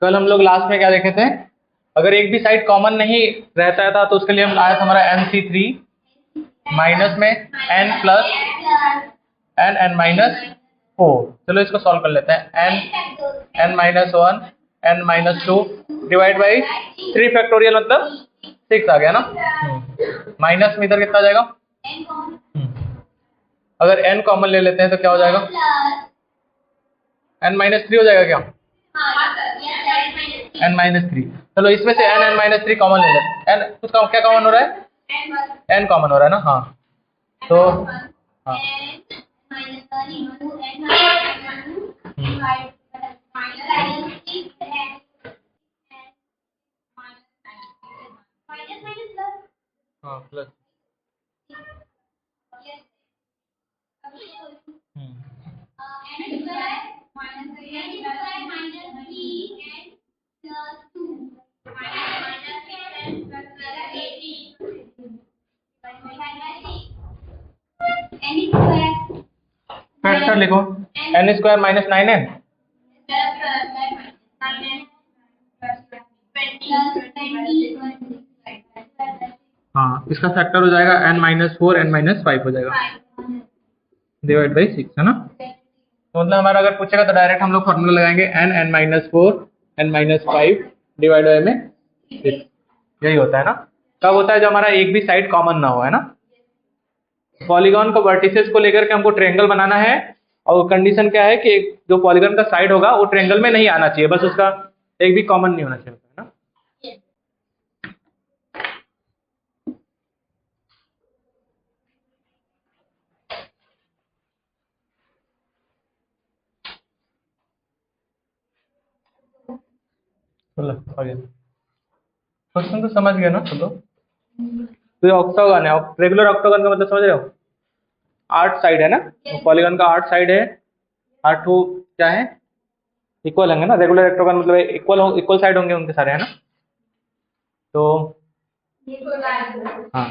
कल हम लोग लास्ट में क्या देखे थे, अगर एक भी साइड कॉमन नहीं रहता था तो उसके लिए हम आया था हमारा NC3 माइनस में n प्लस n माइनस 4। चलो इसको सॉल्व कर लेते हैं। n minus 1 n minus 2 divide by 3 factorial मतलब 6 आ गया ना। माइनस में इधर कितना आ जाएगा, अगर n कॉमन ले लेते हैं तो क्या हो जाएगा, n माइनस 3 हो जाएगा क्या, n माइनस 3। चलो इसमें से n माइनस 3 कॉमन ले लेते हैं। n कुछ क्या कॉमन हो रहा है, n कॉमन हो रहा है ना। हाँ तो हाँ हाँ प्लस फैक्टर लिखो, n स्क्वायर माइनस 9n। हाँ इसका फैक्टर हो जाएगा n माइनस 4 n माइनस 5 हो जाएगा डिवाइड बाई 6 है ना। तो मतलब हमारा अगर पूछेगा तो डायरेक्ट हम लोग फॉर्मूला लगाएंगे n minus 4 n minus 5 divide by में 6। यही होता है ना। कब होता है, जब हमारा एक भी साइड कॉमन ना हो, है ना। पॉलीगॉन को वर्टिसेस को लेकर के हमको ट्रायंगल बनाना है, और कंडीशन क्या है कि जो पॉलीगॉन का साइड होगा वो ट्रायंगल में नहीं आना चाहिए, बस उसका एक भी कॉमन नहीं होना चाहिए, है ना। चलो आगे क्वेश्चन तो समझ गए ना चलो। तो ये ऑक्टागन है, रेगुलर ऑक्टागन का मतलब समझ रहे हो, 8 साइड है ना, तो पॉलीगॉन का 8 साइड है, 8 क्या है, इक्वल होंगे ना। रेगुलर ऑक्टागन मतलब इक्वल साइड होंगे उनके सारे, है ना। तो हाँ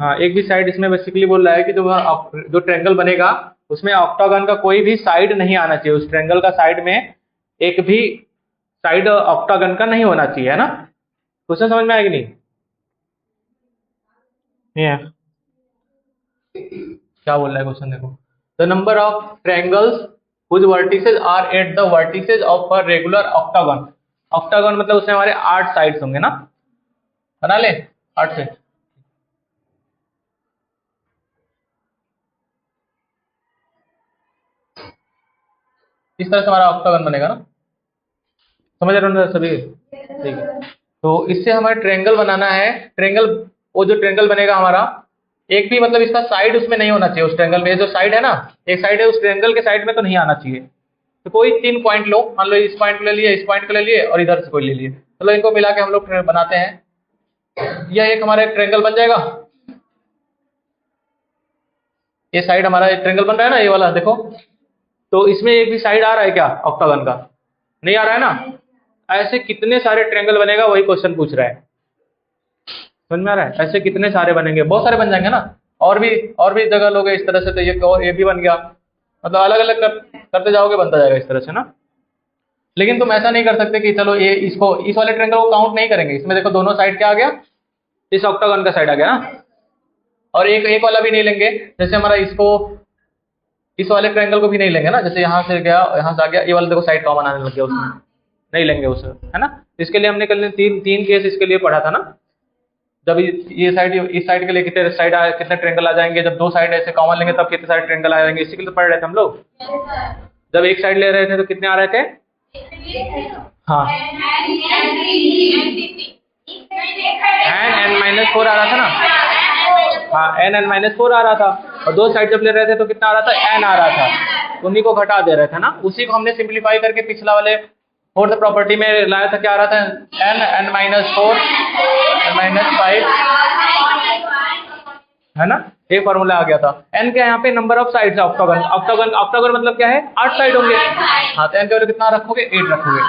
हाँ एक भी साइड, इसमें बेसिकली बोल रहा है कि जो ट्रायंगल बनेगा उसमें ऑक्टागन का कोई भी साइड नहीं आना चाहिए, उस ट्रायंगल का साइड में एक भी साइड ऑक्टागन का नहीं होना चाहिए, है ना। क्वेश्चन समझ में आएगी नहीं, ये क्या बोल रहा है क्वेश्चन देखो। The number of triangles whose vertices are at the vertices of a regular octagon। Octagon मतलब उसमें हमारे 8 साइड्स होंगे ना, बना ले 8 से। इस तरह से हमारा ऑक्टागन बनेगा ना, समझ रहे हो ना सभी, ठीक है। तो इससे हमें ट्रायंगल बनाना है। ट्रायंगल, वो जो ट्रायंगल बनेगा हमारा, एक भी मतलब इसका साइड उसमें नहीं होना चाहिए, उस ट्रायंगल में जो साइड है ना, एक साइड है उस ट्रायंगल के साइड में तो नहीं आना चाहिए। तो कोई 3 पॉइंट लो, मान लो इस पॉइंट को ले लिए, इस पॉइंट को ले लिए और इधर से कोई ले लिए, चलो इनको मिला के हम लोग बनाते हैं। यह एक हमारा एक ट्रायंगल बन जाएगा। ये साइड हमारा एक ट्रायंगल बन रहा है ना, ये वाला देखो। तो इसमें एक भी साइड आ रहा है क्या ऑक्टागन का, नहीं आ रहा है ना। ऐसे कितने सारे ट्रायंगल बनेगा, वही क्वेश्चन पूछ रहा है। समझ में आ रहा है, ऐसे कितने सारे बनेंगे, बहुत सारे बन जाएंगे ना। और भी जगह लोगे इस तरह से, तो ये भी बन गया, मतलब अलग अलग करते जाओगे, बनता जाएगा इस तरह से ना। लेकिन तुम ऐसा नहीं कर सकते कि चलो ये इसको इस वाले ट्रायंगल को काउंट नहीं करेंगे, इसमें देखो दोनों साइड क्या आ गया, इस ऑक्टागन का साइड आ गया ना। और एक एक वाला भी नहीं लेंगे, जैसे हमारा इसको इस वाले ट्रायंगल को भी नहीं लेंगे ना, जैसे यहाँ से गया यहाँ से आ गया, ये वाला देखो साइड कॉमन आने लग गया उसमें, नहीं लेंगे उसे, है ना। इसके लिए हमने कल तीन केस इसके लिए पढ़ा था ना। जब ये साइड, इस साइड के लिए कितने ट्रायंगल आ जाएंगे, जब दो साइड ऐसे कॉमन लेंगे तब कितने सारे ट्रायंगल आ जाएंगे, इसी के लिए पढ़ रहे थे हम लोग। जब एक साइड ले रहे थे तो कितने आ रहे थे, हाँ n माइनस 4 आ रहा था ना, हाँ n माइनस 4 आ रहा था। और दो साइड जब ले रहे थे तो कितना आ रहा था, n आ रहा था, उन्हीं को घटा दे रहे थे ना। उसी को हमने सिंप्लीफाई करके पिछला वाले फोर्थ प्रॉपर्टी में लाया था, क्या आ रहा था, n माइनस 4 n माइनस 5, है ना। ये फॉर्मूला आ गया था। n क्या है यहाँ पे, नंबर ऑफ साइड्स है ऑक्टागन। ऑक्टागन मतलब क्या है, 8 साइड होंगे। हाँ तो n के वैल्यू कितना रखोगे, 8 रखोगे,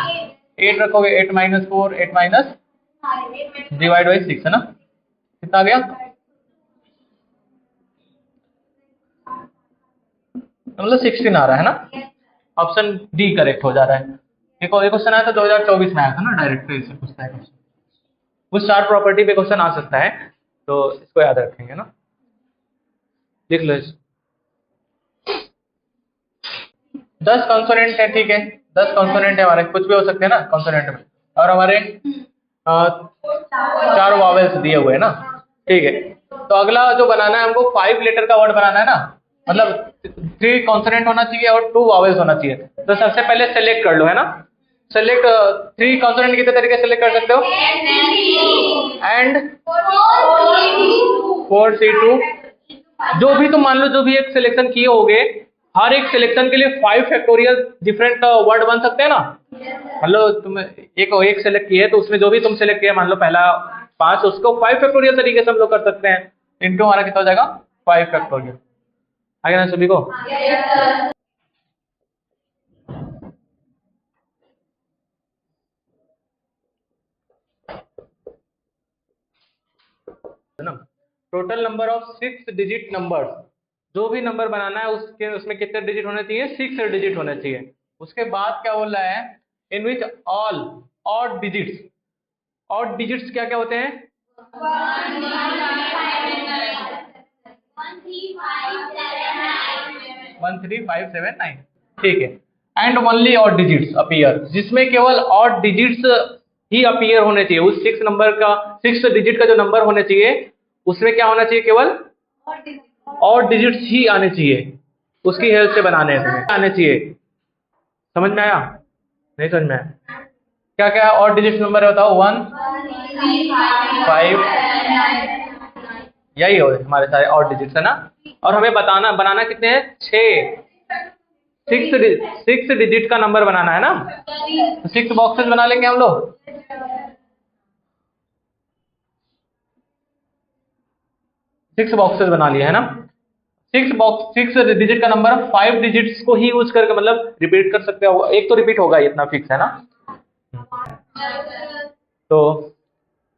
8 रखोगे, 8 माइनस 4 8 माइनस डिवाइड बाई 6, है ना। कितना आ गया, मतलब 16 आ रहा है ना। ऑप्शन डी करेक्ट हो जा रहा है। ये क्वेश्चन आया था 2024 में, आया था ना डायरेक्ट, इससे पूछता है क्वेश्चन। उस चार प्रॉपर्टी पे क्वेश्चन आ सकता है, तो इसको याद रखेंगे ना, लिख लो इस। 10 कॉन्सोनेंट है, ठीक है, 10 कॉन्सोनेंट है हमारे, कुछ भी हो सकते हैं ना कॉन्सोनेंट में, और हमारे 4 वॉवेल्स दिए हुए हैं ना, ठीक है। तो अगला जो बनाना है हमको 5 लेटर का वर्ड बनाना है ना, मतलब 3 कॉन्सोनेंट होना चाहिए और 2 वॉवेल्स होना चाहिए। तो सबसे पहले सेलेक्ट कर लो, है ना, सेलेक्ट 3 कॉन्सोनेंट कितने तरीके से सेलेक्ट कर सकते हो, एंड 4C2, जो भी तुम मान लो, जो भी एक सिलेक्शन किए होगे, हर एक सिलेक्शन के लिए 5 फैक्टोरियल डिफरेंट वर्ड बन सकते हैं ना। मतलब तुम एक सेलेक्ट किए, तो उसमें जो भी तुम सेलेक्ट किया, मान लो पहला 5, उसको 5 फैक्टोरियल तरीके से हम लोग कर सकते हैं। इनटू हमारा कितना हो जाएगा, 5 फैक्टोरियल। आगे ना सभी को। है ना, total number of 6 digit number, जो भी नंबर बनाना है उसके उसमें कितने डिजिट होने चाहिए, 6 डिजिट होने चाहिए। उसके बाद क्या बोल रहा है, in which all odd digits, odd digits क्या क्या होते हैं, 1 3 5 7 9, ठीक है। And only odd digits appear, जिसमें केवल ऑड डिजिट्स ही अपीयर होने चाहिए। उस 6 नंबर का, 6 डिजिट का जो नंबर होने चाहिए, उसमें क्या होना चाहिए, केवल ऑड डिजिट्स ही आने चाहिए। उसकी हेल्प से बनाने हैं तुम्हें, आने चाहिए। समझ में आया, नहीं समझ में आया, क्या क्या ऑड डिजिट नंबर है बताओ, 1 5, यही हो हमारे सारे ऑड डिजिट्स, है ना। और हमें बनाना कितने हैं, 6 6 डिजिट का नंबर बनाना है ना। तो 6 बॉक्सेस बना लेंगे हम लोग, 6 बॉक्सेस बना लिए, है ना। 6 डिजिट का नंबर, 5 डिजिट्स को ही यूज करके मतलब रिपीट कर सकते हो, एक तो रिपीट होगा, इतना फिक्स है ना। तो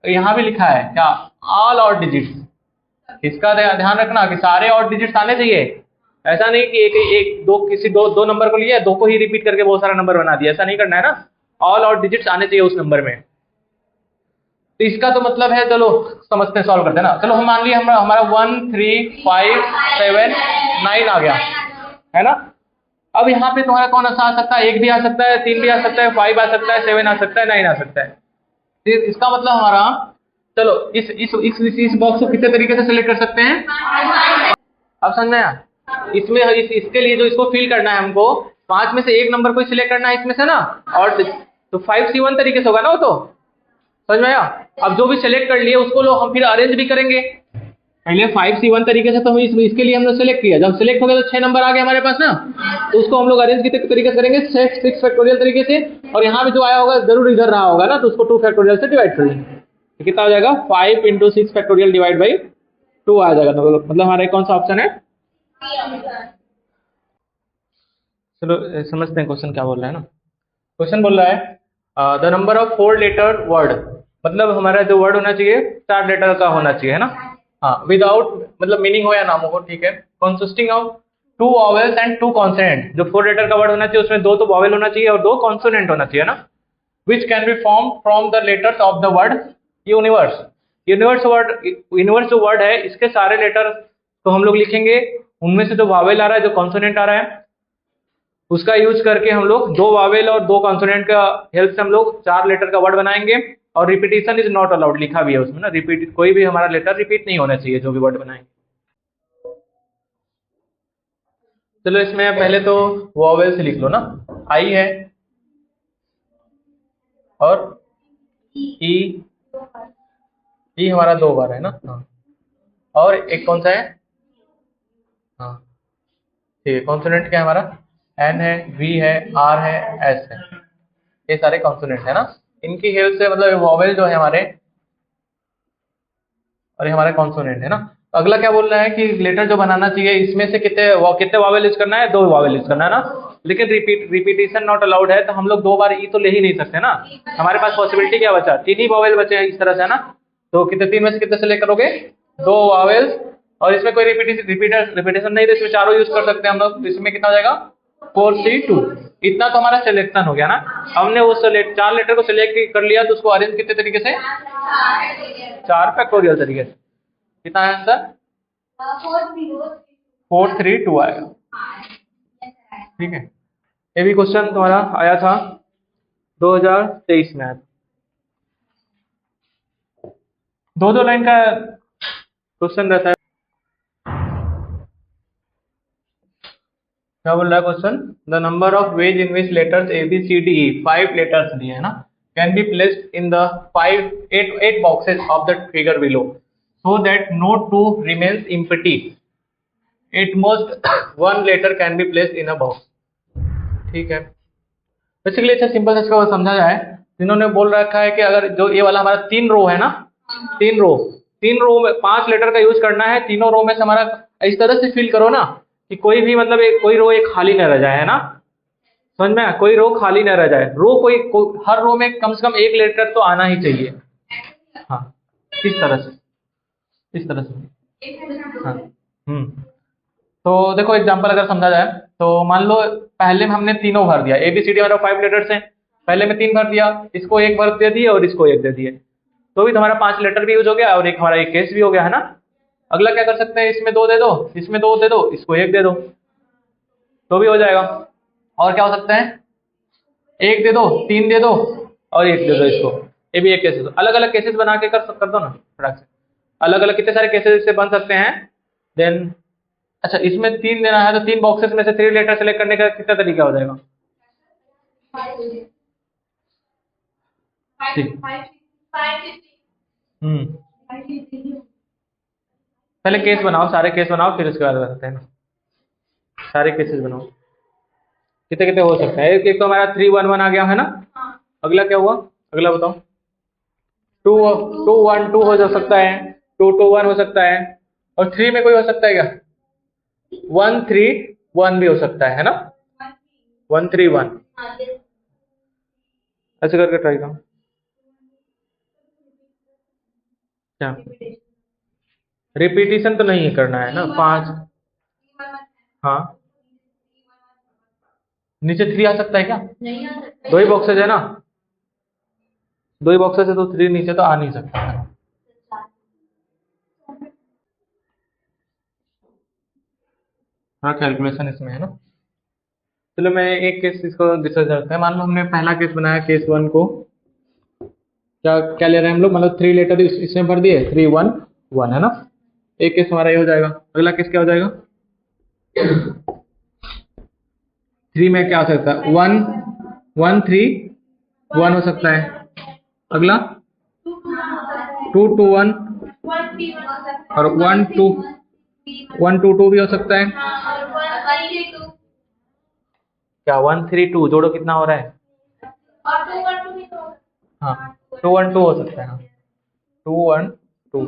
यहाँ भी लिखा है क्या, ऑल ऑड डिजिट्स, इसका ध्यान रखना कि सारे ऑड डिजिट्स आने चाहिए। ऐसा नहीं कि एक दो किसी दो नंबर को लिया, 2 को ही रिपीट करके बहुत सारा नंबर बना दिया, ऐसा नहीं करना है ना। ऑल ऑड डिजिट्स आने चाहिए उस नंबर में। तो इसका तो मतलब है, चलो समझते हैं, सॉल्व करते हैं ना। चलो हम मान लिया हमारा 1 3 5 7 9 आ गया, है ना। अब यहाँ पे तुम्हारा कौन सा आ सकता है, 1 भी आ सकता है, 3 भी आ सकता है, 5 आ सकता है, 7 आ सकता है, 9 आ सकता है। तो इसका मतलब हमारा, चलो इस बॉक्स को कितने तरीके से सिलेक्ट कर सकते हैं, अब समझ में आया। इसमें इसके लिए जो इसको फिल करना है हमको, 5 में से एक नंबर को सिलेक्ट करना है इसमें से ना, और तो 5C1 तरीके से होगा ना वो, तो समझ में आया। अब जो भी सिलेक्ट कर लिए उसको लोग हम फिर अरेंज भी करेंगे। पहले 5C1 तरीके से तो हम इसके लिए हमने सेलेक्ट किया, जब सेलेक्ट हो गया तो 6 नंबर आ गए हमारे पास ना, तो उसको हम लोग अरेंज कितने तरीके से करेंगे, 6 फैक्टोरियल तरीके से। और यहाँ पे जो आया होगा जरूर इधर रहा होगा ना, तो उसको 2 फैक्टोरियल से डिवाइड कर लेंगे। तो कितना हो जाएगा, 5 × 6 फैक्टोरियल डिवाइड बाई 2 आ जाएगा। मतलब हमारा कौन सा ऑप्शन है। चलो समझते हैं क्वेश्चन क्या बोल रहा है ना। क्वेश्चन बोल रहा है the number of 4 letter word, मतलब हमारा जो वर्ड होना चाहिए 4 लेटर का होना चाहिए, है ना। हाँ, विदाउट मतलब मीनिंग हो या नाम हो, ठीक है। Consisting of 2 vowels and 2 consonant, जो 4 लेटर का वर्ड होना चाहिए उसमें 2 तो वॉवेल होना चाहिए और 2 कॉन्सोनेंट होना चाहिए ना। Which can be form from the letters of the word universe. Universe जो वर्ड है, इसके सारे लेटर तो हम लोग लिखेंगे, उनमें से जो वॉवेल आ रहा है, जो कॉन्सोनेंट आ रहा है, उसका यूज करके हम लोग 2 वावेल और 2 कॉन्सोनेंट का हेल्प से हम लोग 4 लेटर का वर्ड बनाएंगे। और रिपीटिशन इज नॉट अलाउड, लिखा भी है उसमें ना, रिपीट कोई भी हमारा लेटर रिपीट नहीं होना चाहिए जो भी वर्ड बनाएंगे। चलो इसमें पहले तो वॉवेल्स लिख लो ना, आई है और ई, ई हमारा 2 बार है ना। हाँ, और एक कौन सा है, हाँ ठीक है, कॉन्सोनेंट क्या है हमारा, एन है, वी है, आर है, एस है, ये सारे कॉन्सोनेंट है ना। इनकी हेल्प से मतलब वॉवेल जो है हमारे, और ये हमारे कॉन्सोनेंट है ना। तो अगला क्या बोल रहा है कि लेटर जो बनाना चाहिए, इसमें से कितने वावेल यूज करना है, 2 वावेल यूज करना है ना। लेकिन रिपीटिशन नॉट अलाउड है, तो हम लोग 2 बार ई तो ले ही नहीं सकते ना। हमारे पास पॉसिबिलिटी क्या बचा, 3 ही वावेल बचे हैं इस तरह से, है ना। तो कितने, 3 में से कितने सेलेक्ट करोगे, 2 वावेल्स, और इसमें कोई रिपीटेशन नहीं, तो इसमें चारों यूज कर सकते हैं हम लोग। तो इसमें कितना हो जाएगा, 4C2, इतना तो हमारा सिलेक्शन हो गया ना। हमने उस 4 लेटर को सिलेक्ट कर लिया तो उसको अरेंज कितने तरीके से, 4 फैक्टोरियल तरीके से। कितना है आंसर, 432 आएगा। ठीक है, ये भी क्वेश्चन तुम्हारा आया था 2023 में आया था। 2-2 लाइन का क्वेश्चन रहता है। क्या बोल रहा है question, the number of ways in which letters A B C D E, 5 letters दिए है ना, can be placed in the 8 boxes of the figure below so that no 2 remains empty, at most 1 letter can be placed in a box. ठीक है, basically अच्छा simple से इसको समझा जाए, जिन्होंने बोल रखा है कि अगर जो ये वाला हमारा 3 रो है ना, 3 रो में 5 लेटर का यूज करना है, तीनों रो में से हमारा इस तरह से फिल करो ना कि कोई भी मतलब कोई रो एक खाली न रह जाए, है ना, समझ में आया, कोई रो खाली न रह जाए, रो हर रो में कम से कम 1 लेटर तो आना ही चाहिए। हाँ, इस तरह से हाँ। तो देखो एग्जांपल अगर समझा जाए तो मान लो पहले में हमने तीनों भर दिया, ABCD हमारा 5 लेटर्स हैं, पहले में 3 भर दिया, इसको 1 भर दे दिए और इसको 1 दे दिए, तो भी तुम्हारा 5 लेटर भी यूज हो गया और एक हमारा एक केस भी हो गया, है ना। अगला क्या कर सकते हैं, इसमें 2 दे दो, इसमें 2 दे दो, इसको 1 दे दो, तो भी हो जाएगा। और क्या हो सकता है, 1 दे दो, 3 दे दो और 1 दे दो इसको, ये भी एक केसेस। अलग अलग केसेस बना के कर दो ना फटाक से, अलग अलग कितने सारे केसेस इससे बन सकते हैं। देन अच्छा, इसमें 3 देना है तो 3 बॉक्सेस में से 3 लेटर सेलेक्ट करने का कितना तरीका हो जाएगा, पहले केस बनाओ, सारे केस बनाओ, फिर उसके बाद बताते हैं ना, सारे केसेस बनाओ कितने कितने हो सकते हैं। एक तो हमारा 3 1 1 आ गया है ना, अगला क्या हुआ, अगला बताओ, 2 2 1 2 हो सकता है, 2 2 1 हो सकता है, और 3 में कोई हो सकता है क्या, 1 3 1 भी हो सकता है ना, 1 3 1 ऐसे करके ट्राई करो। क्या रिपीटिशन तो नहीं करना है ना, 5, हाँ नीचे 3 आ सकता है क्या, 2 ही बॉक्सेज है ना, 2 ही बॉक्सेज है तो 3 नीचे तो आ नहीं सकता है। हाँ कैलकुलेशन इसमें है ना। चलो मैं एक केस इसको डिस्कस करते हैं। मान लो हमने पहला केस बनाया, केस 1 को क्या क्या ले रहे हैं हम लोग, मतलब 3 लेटर इसमें भर दिए, 3 1 1 है ना, एक केस हमारा ये हो जाएगा। अगला केस क्या हो जाएगा, 3 में क्या हो सकता है, 1 1 3 1 हो सकता है। अगला 2 2 1 और 1 2 1 2 2 भी हो सकता है। क्या 1 3 2 जोड़ो कितना हो रहा है, हाँ 2 1 2 हो सकता है, हाँ 2 1 2।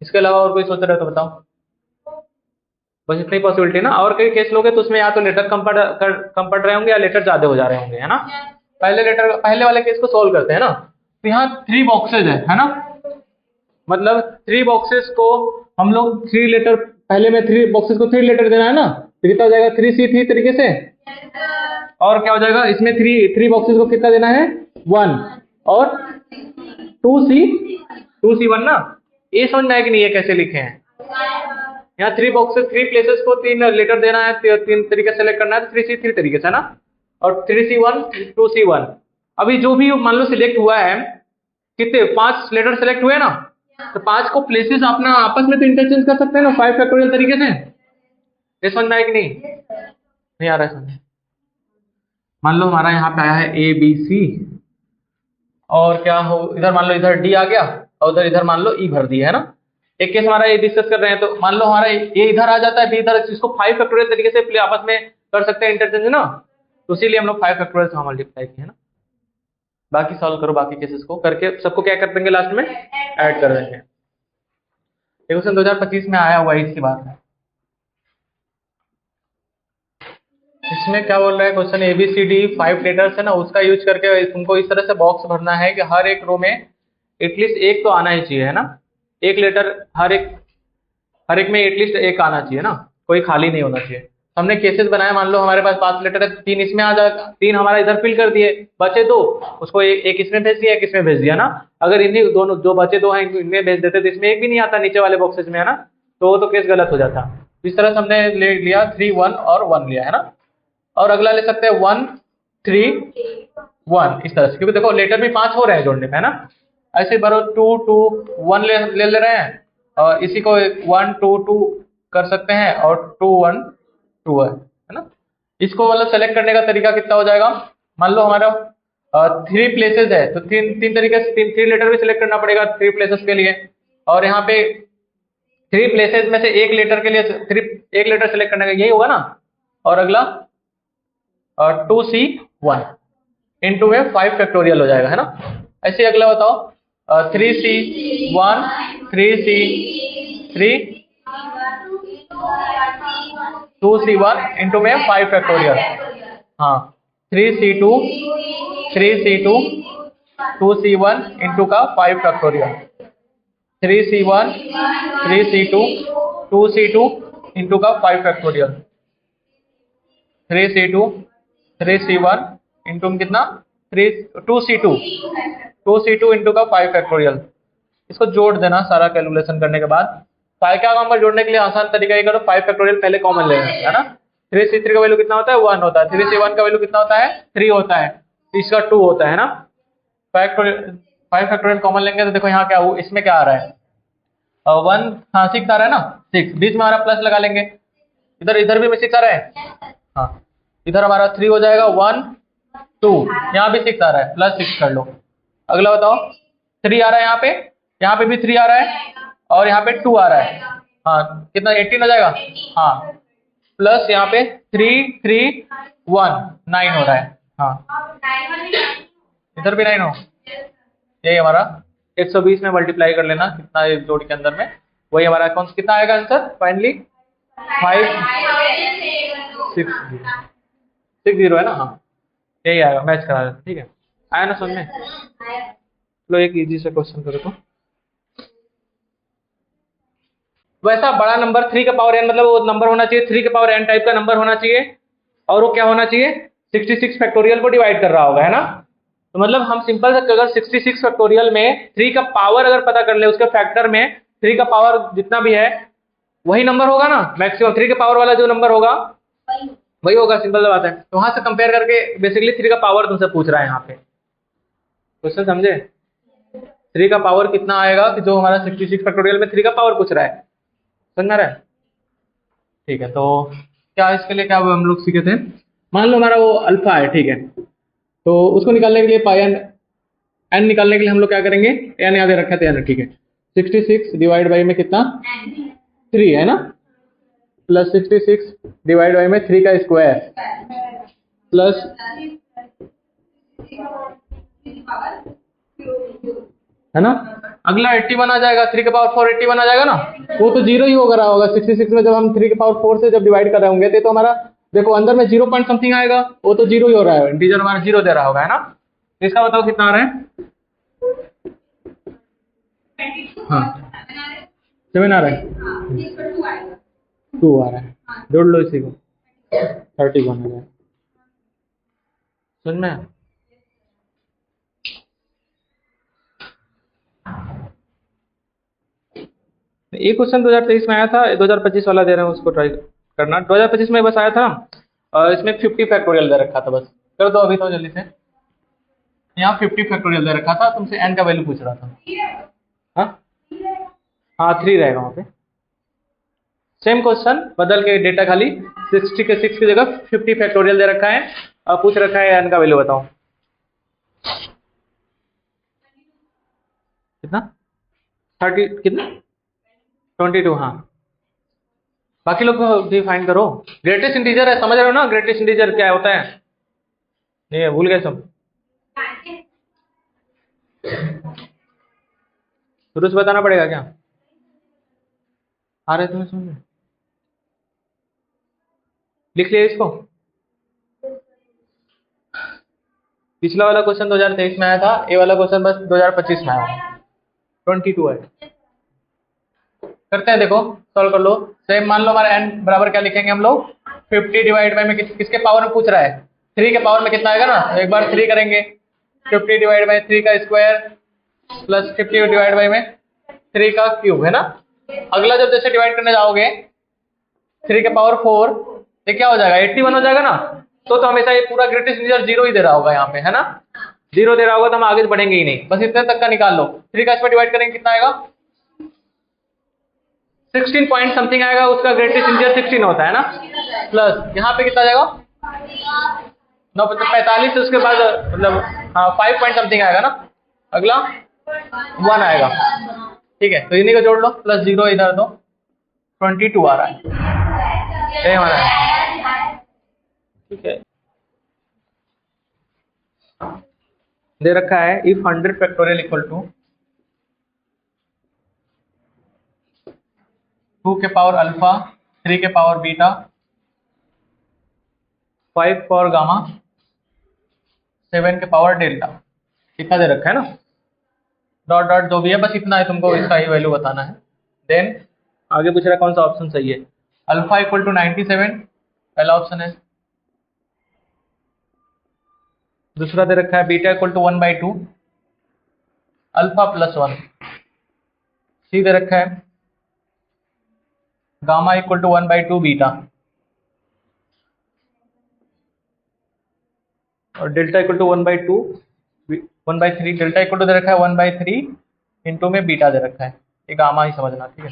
इसके अलावा और कोई सोच रहे हो तो बताओ, बस इतनी पॉसिबिलिटी ना। और कई केस लोगे तो उसमें या तो लेटर कम पड़ रहे होंगे या लेटर ज्यादा हो जा रहे होंगे, है ना। पहले वाले केस को सोल्व करते हैं ना, तो यहाँ 3 बॉक्सेज है ना, मतलब 3 बॉक्सेस को हम लोग 3 लेटर, पहले में 3 बॉक्सेस को 3 लेटर देना है ना, तो कितना हो जाएगा 3C3 तरीके से। और क्या हो जाएगा, इसमें 3 बॉक्सेस को कितना देना है, 1 और 2C1 ना। ये समझ में आया कि नहीं, ये कैसे लिखे हैं, यहाँ 3 बॉक्सेस 3 प्लेसेस को 3 लेटर देना है, 3 तरीके से सेलेक्ट करना है, 3C3 तरीके से ना, और 3C1 2C1। अभी जो भी मान लो सिलेक्ट हुआ है, कितने 5 लेटर सेलेक्ट हुए ना, तो 5 को प्लेसेस अपना आपस में तो इंटरचेंज कर सकते हैं ना 5 फैक्टोरियल तरीके से। ये समझ में आया कि नहीं आ रहा है समझ। मान लो हमारा यहाँ पे आया है ABC, और क्या हो इधर, मान लो इधर D आ गया और इधर मान लो E भर दिया है ना। एक केस हमारा ये डिस्कस कर रहे हैं, तो मान लो हमारा ये इधर आ जाता है, B इधर, इसको 5 फैक्टोरियल तरीके से आपस में कर सकते हैं इंटरचेंज ना, तो इसीलिए हम लोग 5 फैक्टोरियल से मल्टीप्लाई किए है ना। बाकी सॉल्व करो, बाकी केसेस को करके सबको क्या कर देंगे, लास्ट में ऐड कर देंगे। क्वेश्चन 2025 में आया हुआ है इसकी बात है। इसमें क्या बोल रहा है क्वेश्चन, ABCD 5 लेटर्स है ना, उसका यूज करके तुमको इस तरह से बॉक्स भरना है कि हर एक रो में एटलीस्ट एक तो आना ही चाहिए, है ना, एक लेटर हर एक में एटलीस्ट एक आना चाहिए ना। कोई खाली नहीं होना चाहिए। हमने केसेस बनाए, मान लो हमारे पास 5 लेटर है, 3 इसमें आ जाएगा, 3 हमारा इधर फिल कर दिए, बचे 2, उसको एक इसमें भेज दिया, एक इसमें भेज दिया ना। अगर इन्हीं दोनों जो बचे 2 हैं इनमें भेज देते तो इसमें एक भी नहीं आता नीचे वाले बॉक्सेस में, है ना, तो वो तो केस गलत हो जाता। इस तरह से हमने ले लिया 3 1 और 1 लिया, है ना। और अगला ले सकते हैं 1 3 1 इस तरह से, क्योंकि देखो लेटर भी 5 हो रहे हैं जोड़ने में, है ना। ऐसे बारो 2 2 1 ले रहे हैं, और इसी को 1 2 2 कर सकते हैं, और 2 1 2 है ना। इसको मतलब सेलेक्ट करने का तरीका कितना हो जाएगा, मान लो हमारा 3 प्लेसेस है, तो तीन तरीके से 3 लेटर भी सिलेक्ट करना पड़ेगा 3 प्लेसेस के लिए। और यहाँ पे 3 प्लेसेस में से एक लेटर के लिए एक लेटर सिलेक्ट करने का, यही होगा ना। और अगला 2C1 इंटू में 5 फैक्टोरियल हो जाएगा, है ना। ऐसे अगला बताओ 3C1 3C3 2C1 इंटू में 5 फैक्टोरियल, हाँ 3C2 2C1 इंटू का 5 factorial, 3C1 3C2 2C2 into का 5 फैक्टोरियल, 3C1 इंटू में कितना 2C2 इंटू का 5 फैक्टोरियल। इसको जोड़ देना सारा कैलकुलेशन करने के बाद। क्या काम पर जोड़ने के लिए आसान तरीका ये करो, 5 फैक्टोरियल पहले कॉमन ले लेना, है ना। 3C3 का वैल्यू कितना होता है 1 होता है, 3C1 का वैल्यू कितना होता है 3 होता है, इसका 2 होता है ना। 5 फैक्टोरियल कॉमन लेंगे तो देखो यहाँ क्या हो, इसमें क्या आ रहा है 1, हाँ 6 आ रहा है ना, 6 बीच में हमारा प्लस लगा लेंगे, इधर भी में 6 आ रहा है, हाँ इधर हमारा 3 हो जाएगा 1 2, यहाँ भी 6 आ रहा है, प्लस 6 कर लो। अगला बताओ 3 आ रहा है यहाँ पे भी 3 आ रहा है, और यहाँ पे 2 आ रहा है, हाँ कितना 18 हो जाएगा, हाँ प्लस यहाँ पे 3 3 1 9 हो रहा है, हाँ इधर भी 9 हो, यही हमारा 120 में मल्टीप्लाई कर लेना कितना एक जोड़ी के अंदर में, वही हमारा कौन सा कितना आएगा आंसर फाइनली 560 है ना, हाँ यही आएगा, मैच करा देते, ठीक है आया ना समझ में। चलो एक इजी से क्वेश्चन करो तो। वैसा बड़ा नंबर 3 का पावर n, मतलब वो नंबर होना चाहिए 3 का पावर n टाइप का नंबर होना चाहिए, और वो क्या होना चाहिए 66 फैक्टोरियल को डिवाइड कर रहा होगा, है ना। तो मतलब हम सिंपल से अगर 66 फैक्टोरियल में 3 का पावर अगर पता कर ले, उसके फैक्टर में 3 का पावर जितना भी है वही नंबर होगा ना, मैक्सिमम 3 के पावर वाला जो नंबर होगा वही होगा, सिंपल बात है। तो वहां से कंपेयर करके बेसिकली 3 का पावर तुमसे पूछ रहा है यहाँ पे क्वेश्चन, समझे 3 का पावर कितना आएगा, कि जो हमारा 66 फैक्टोरियल में 3 का पावर पूछ रहा है, समझ रहा है। ठीक है, तो क्या इसके लिए क्या हम लोग सीखे थे, मान लो हमारा वो अल्फा है, ठीक है, तो उसको निकालने के लिए पाई एन निकालने के लिए हम लोग क्या करेंगे, एन याद रखा था, ठीक है 66 डिवाइड बाई में कितना 3 है ना, प्लस 66 डिवाइड बाई में 3 का स्क्वायर प्लस है ना। अगला 81 आ जाएगा, 3 के पावर 4 81 आ जाएगा ना, वो तो जीरो ही होगा रहा होगा 66 में, जब हम 3 के पावर 4 से जब डिवाइड कर रहे होंगे तो हमारा देखो अंदर में 0 पॉइंट समथिंग आएगा, वो तो जीरो ही हो रहा है, इंटीजर हमारा जीरो दे रहा होगा, है ना। इसका बताओ कितना आ रहा है, हाँ 7 आ रहा है, 2 आ रहा है, जोड़ लो इसी को 31 आ रहा है, समझ में। एक क्वेश्चन 2023 में आया था, 2025 वाला दे रहे हैं उसको ट्राई करना, 2025 में बस आया था, और इसमें 50 फैक्टोरियल दे रखा था, बस कर दो अभी तो जल्दी से। यहाँ 50 फैक्टोरियल दे रखा था, तुमसे n का वैल्यू पूछ रहा था, हाँ हाँ 3 रहेगा वहाँ पे, सेम क्वेश्चन बदल के डेटा खाली 60 के 6 की जगह 50 फैक्टोरियल दे रखा है, और पूछ रखा है n का वैल्यू बताओ कितना 30 कितना 22, हाँ बाकी लोग भी फाइंड करो। ग्रेटेस्ट इंटीजर है, समझ रहे हो ना ग्रेटेस्ट इंटीजर क्या होता है, नहीं है भूल गए सब, शुरू से बताना पड़ेगा क्या, आ रहे तुम्हें समझ में, लिख लिया इसको। पिछला वाला क्वेश्चन 2023 में आया था, ये वाला क्वेश्चन बस 2025 में आया, 22 है, करते हैं, देखो सॉल्व कर लो। सेम मान लो हमारा n बराबर क्या लिखेंगे हम लोग, 50 डिवाइड बाई में किसके पावर में पूछ रहा है, 3 के पावर में कितना आएगा ना, एक बार 3 करेंगे, 50 डिवाइड बाई 3 का स्क्वायर प्लस 50 डिवाइड बाई में 3 का क्यूब है ना। अगला जब जैसे डिवाइड करने जाओगे 3 के पावर 4, ये क्या हो जाएगा 81 हो जाएगा ना। तो हमेशा ये पूरा ग्रेटेस्ट इंटीजर 0 ही दे रहा होगा यहाँ पे, है ना, 0 दे रहा होगा तो हम आगे बढ़ेंगे ही नहीं, बस इतने तक का निकाल लो। 3 का इसमें डिवाइड करेंगे कितना आएगा, 16 पॉइंट समथिंग आएगा, उसका ग्रेटेस्ट इंटीजर 16 होता है ना, प्लस यहाँ पे कितना आ जाएगा 945, उसके बाद मतलब हाँ 5 पॉइंट समथिंग आएगा ना, अगला 1 आएगा, ठीक है। तो इन्हीं को जोड़ लो, प्लस 0 इधर दो, 22 आ रहा है, ये हमारा है, ठीक है। दे रखा है इफ 100 फैक्टोरियल इक्वल टू 2 के पावर अल्फा, 3 के पावर बीटा, 5 पावर गामा, 7 के पावर डेल्टा, इतना दे रखा है ना, डॉट डॉट जो भी है, बस इतना है, तुमको इसका ही वैल्यू बताना है। देन आगे पूछ रहा है कौन सा ऑप्शन सही है, अल्फा इक्वल टू 97 पहला ऑप्शन है, दूसरा दे रखा है beta equal to 1/2 alpha plus 1, सी दे रखा है गामा इक्वल टू 1/2 बीटा, और delta equal to 1/3, delta equal to दे रखा है 1/3 इंटू में बीटा दे रखा है, ये गामा ही समझना, ठीक है,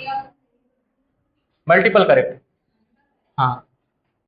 मल्टीपल करेक्ट, हाँ।